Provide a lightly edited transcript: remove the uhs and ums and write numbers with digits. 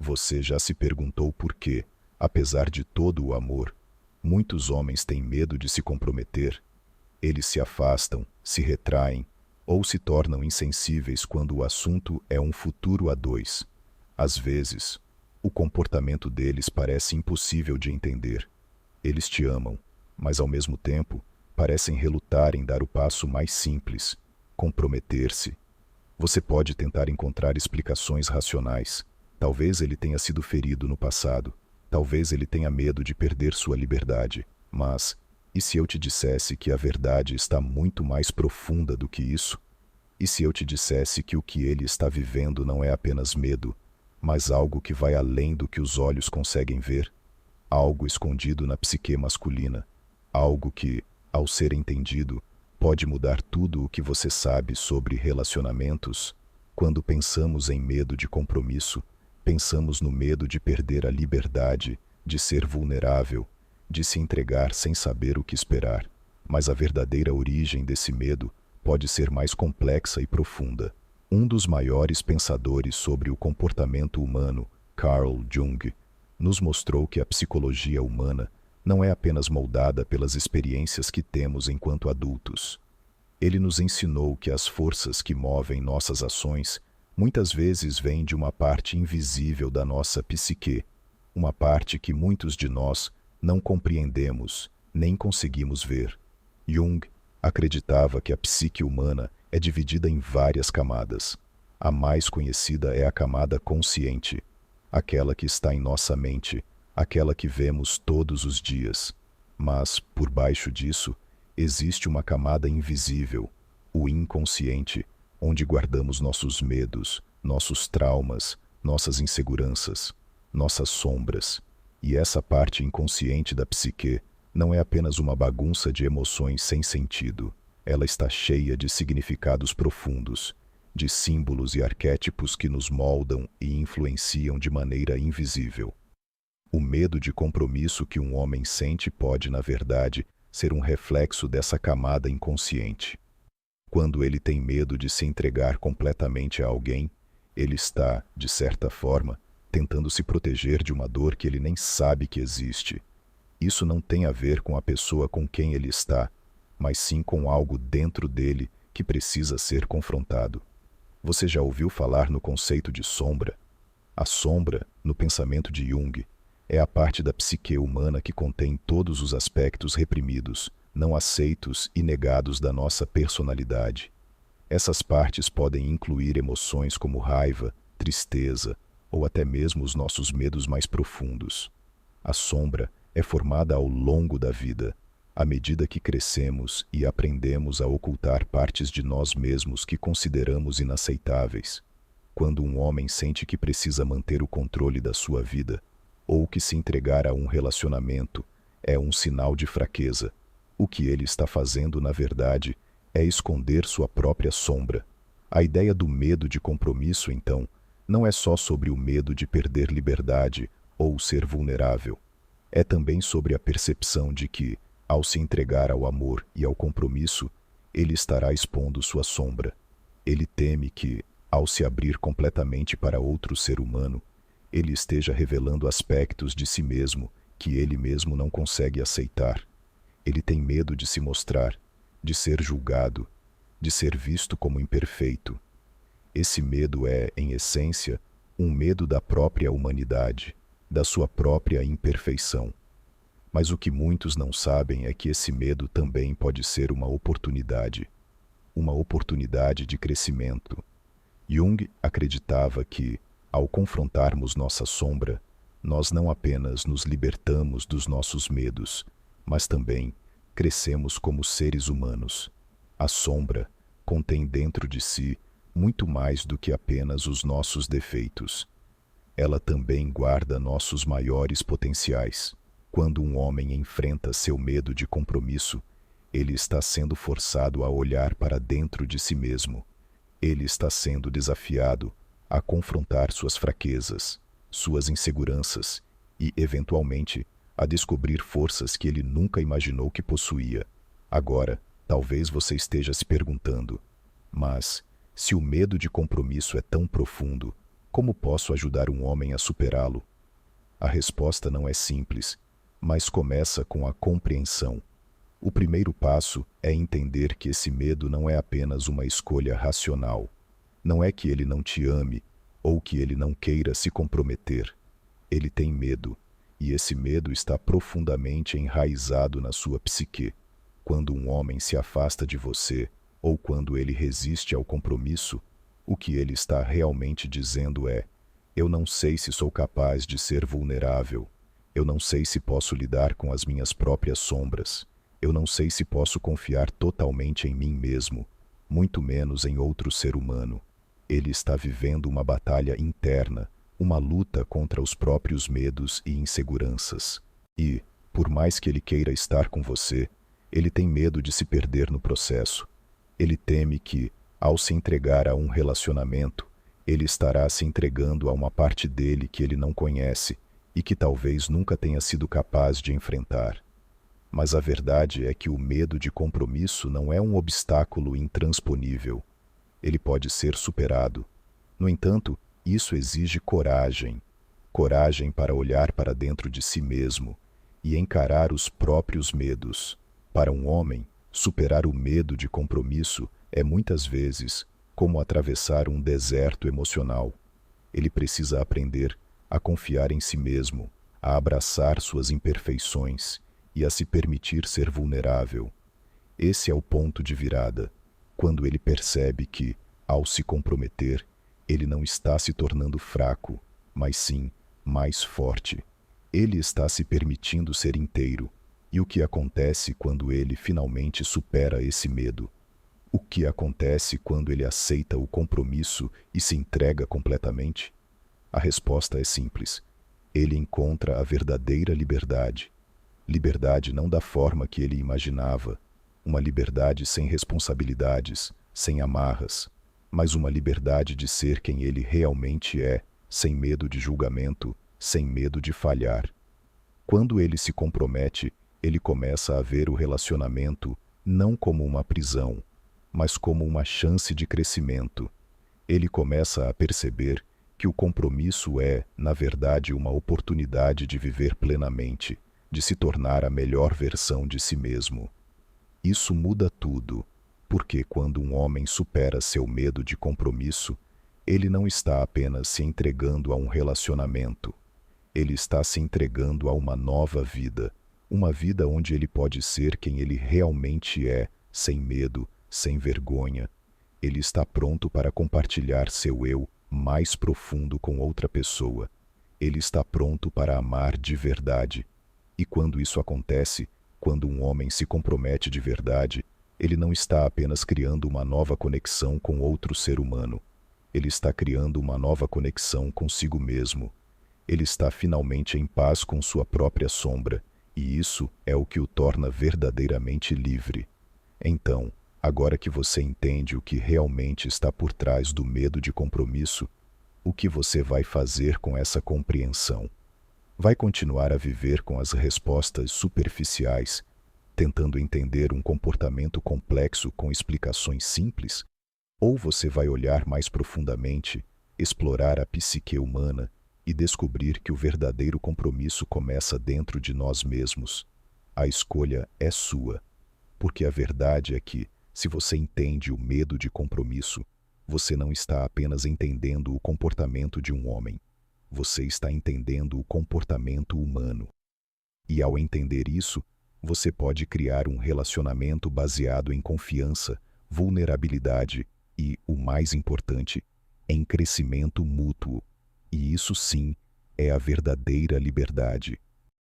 Você já se perguntou por que, apesar de todo o amor, muitos homens têm medo de se comprometer? Eles se afastam, se retraem ou se tornam insensíveis quando o assunto é um futuro a dois. Às vezes, o comportamento deles parece impossível de entender. Eles te amam, mas ao mesmo tempo parecem relutar em dar o passo mais simples, comprometer-se. Você pode tentar encontrar explicações racionais. Talvez ele tenha sido ferido no passado. Talvez ele tenha medo de perder sua liberdade. Mas, e se eu te dissesse que a verdade está muito mais profunda do que isso? E se eu te dissesse que o que ele está vivendo não é apenas medo, mas algo que vai além do que os olhos conseguem ver? Algo escondido na psique masculina. Algo que, ao ser entendido, pode mudar tudo o que você sabe sobre relacionamentos? Quando pensamos em medo de compromisso, pensamos no medo de perder a liberdade, de ser vulnerável, de se entregar sem saber o que esperar. Mas a verdadeira origem desse medo pode ser mais complexa e profunda. Um dos maiores pensadores sobre o comportamento humano, Carl Jung, nos mostrou que a psicologia humana não é apenas moldada pelas experiências que temos enquanto adultos. Ele nos ensinou que as forças que movem nossas ações muitas vezes vêm de uma parte invisível da nossa psique, uma parte que muitos de nós não compreendemos, nem conseguimos ver. Jung acreditava que a psique humana é dividida em várias camadas. A mais conhecida é a camada consciente, aquela que está em nossa mente, aquela que vemos todos os dias. Mas, por baixo disso, existe uma camada invisível, o inconsciente, onde guardamos nossos medos, nossos traumas, nossas inseguranças, nossas sombras. E essa parte inconsciente da psique não é apenas uma bagunça de emoções sem sentido. Ela está cheia de significados profundos, de símbolos e arquétipos que nos moldam e influenciam de maneira invisível. O medo de compromisso que um homem sente pode, na verdade, ser um reflexo dessa camada inconsciente. Quando ele tem medo de se entregar completamente a alguém, ele está, de certa forma, tentando se proteger de uma dor que ele nem sabe que existe. Isso não tem a ver com a pessoa com quem ele está, mas sim com algo dentro dele que precisa ser confrontado. Você já ouviu falar no conceito de sombra? A sombra, no pensamento de Jung, é a parte da psique humana que contém todos os aspectos reprimidos, não aceitos e negados da nossa personalidade. Essas partes podem incluir emoções como raiva, tristeza ou até mesmo os nossos medos mais profundos. A sombra é formada ao longo da vida, à medida que crescemos e aprendemos a ocultar partes de nós mesmos que consideramos inaceitáveis. Quando um homem sente que precisa manter o controle da sua vida, ou que se entregar a um relacionamento é um sinal de fraqueza, o que ele está fazendo, na verdade, é esconder sua própria sombra. A ideia do medo de compromisso, então, não é só sobre o medo de perder liberdade ou ser vulnerável. É também sobre a percepção de que, ao se entregar ao amor e ao compromisso, ele estará expondo sua sombra. Ele teme que, ao se abrir completamente para outro ser humano, ele esteja revelando aspectos de si mesmo que ele mesmo não consegue aceitar. Ele tem medo de se mostrar, de ser julgado, de ser visto como imperfeito. Esse medo é, em essência, um medo da própria humanidade, da sua própria imperfeição. Mas o que muitos não sabem é que esse medo também pode ser uma oportunidade de crescimento. Jung acreditava que, ao confrontarmos nossa sombra, nós não apenas nos libertamos dos nossos medos, mas também crescemos como seres humanos. A sombra contém dentro de si muito mais do que apenas os nossos defeitos. Ela também guarda nossos maiores potenciais. Quando um homem enfrenta seu medo de compromisso, ele está sendo forçado a olhar para dentro de si mesmo. Ele está sendo desafiado a confrontar suas fraquezas, suas inseguranças e, eventualmente, a descobrir forças que ele nunca imaginou que possuía. Agora, talvez você esteja se perguntando, mas, se o medo de compromisso é tão profundo, Como posso ajudar um homem a superá-lo? A resposta não é simples, mas começa com a compreensão. O primeiro passo é entender que esse medo não é apenas uma escolha racional. Não é que ele não te ame ou que ele não queira se comprometer. Ele tem medo, e esse medo está profundamente enraizado na sua psique. Quando um homem se afasta de você, ou quando ele resiste ao compromisso, o que ele está realmente dizendo é: eu não sei se sou capaz de ser vulnerável. Eu não sei se posso lidar com as minhas próprias sombras. Eu não sei se posso confiar totalmente em mim mesmo, muito menos em outro ser humano. Ele está vivendo uma batalha interna, uma luta contra os próprios medos e inseguranças. E, por mais que ele queira estar com você, ele tem medo de se perder no processo. Ele teme que, ao se entregar a um relacionamento, ele estará se entregando a uma parte dele que ele não conhece e que talvez nunca tenha sido capaz de enfrentar. Mas a verdade é que o medo de compromisso não é um obstáculo intransponível. Ele pode ser superado. No entanto, isso exige coragem. Coragem para olhar para dentro de si mesmo e encarar os próprios medos. Para um homem, superar o medo de compromisso é muitas vezes como atravessar um deserto emocional. Ele precisa aprender a confiar em si mesmo, a abraçar suas imperfeições e a se permitir ser vulnerável. Esse é o ponto de virada, quando ele percebe que, ao se comprometer, ele não está se tornando fraco, mas sim mais forte. Ele está se permitindo ser inteiro. E o que acontece quando ele finalmente supera esse medo? O que acontece quando ele aceita o compromisso e se entrega completamente? A resposta é simples. Ele encontra a verdadeira liberdade. Liberdade não da forma que ele imaginava, uma liberdade sem responsabilidades, sem amarras, mas uma liberdade de ser quem ele realmente é, sem medo de julgamento, sem medo de falhar. Quando ele se compromete, ele começa a ver o relacionamento não como uma prisão, mas como uma chance de crescimento. Ele começa a perceber que o compromisso é, na verdade, uma oportunidade de viver plenamente, de se tornar a melhor versão de si mesmo. Isso muda tudo, porque quando um homem supera seu medo de compromisso, ele não está apenas se entregando a um relacionamento, ele está se entregando a uma nova vida, uma vida onde ele pode ser quem ele realmente é, sem medo, sem vergonha. Ele está pronto para compartilhar seu eu mais profundo com outra pessoa. Ele está pronto para amar de verdade. E quando isso acontece, quando um homem se compromete de verdade, ele não está apenas criando uma nova conexão com outro ser humano. Ele está criando uma nova conexão consigo mesmo. Ele está finalmente em paz com sua própria sombra, e isso é o que o torna verdadeiramente livre. Então, agora que você entende o que realmente está por trás do medo de compromisso, o que você vai fazer com essa compreensão? Vai continuar a viver com as respostas superficiais, tentando entender um comportamento complexo com explicações simples? Ou você vai olhar mais profundamente, explorar a psique humana e descobrir que o verdadeiro compromisso começa dentro de nós mesmos? A escolha é sua, porque a verdade é que, se você entende o medo de compromisso, você não está apenas entendendo o comportamento de um homem, você está entendendo o comportamento humano. E ao entender isso, você pode criar um relacionamento baseado em confiança, vulnerabilidade e, o mais importante, em crescimento mútuo. E isso sim é a verdadeira liberdade.